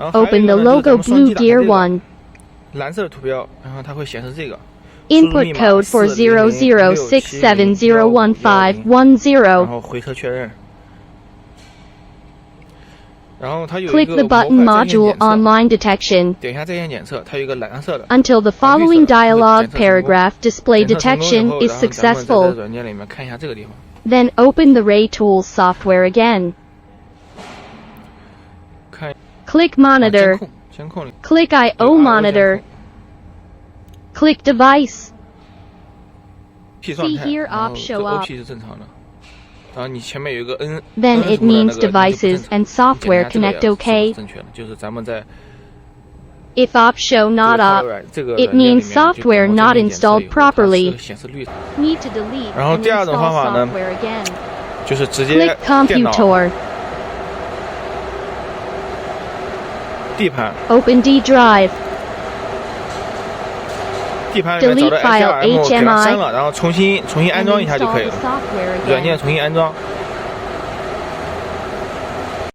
Open the logo blue gear 1. 蓝色的图标，然后它会显示这个。 Input code for 0067701510. 然后回车确认。然后它有一个 Click the button module online detection. 点一下在线检测，它有一个蓝色的。Until the following dialog paragraph display detection is 在 successful. 软件里面看一下这个地方。 Then open the Raytool software again. 看。 Click monitor. 监控里。 Click I/O monitor. Click device. P 状态， here 然后 op 这 show up. OP 是正常的。然后你前面有一个 N， Then it means 那个 devices and software 你检查 connect 这个 OK. 是正确的，就是咱们在 If op show not up, 这个 it 软件里面 means software 就 not 点检测 installed 以后它是 properly. 显示绿的。 Need to delete 然后 and 第二种 install 方法呢， software again. 就是直接 Click 电脑 computer. 地盘。 Open D drive. 地盘里面找到 Delete file SLM 给它 HMI. 删了，然后重新安装一下就可以了。 Install the software again. 软件重新安装。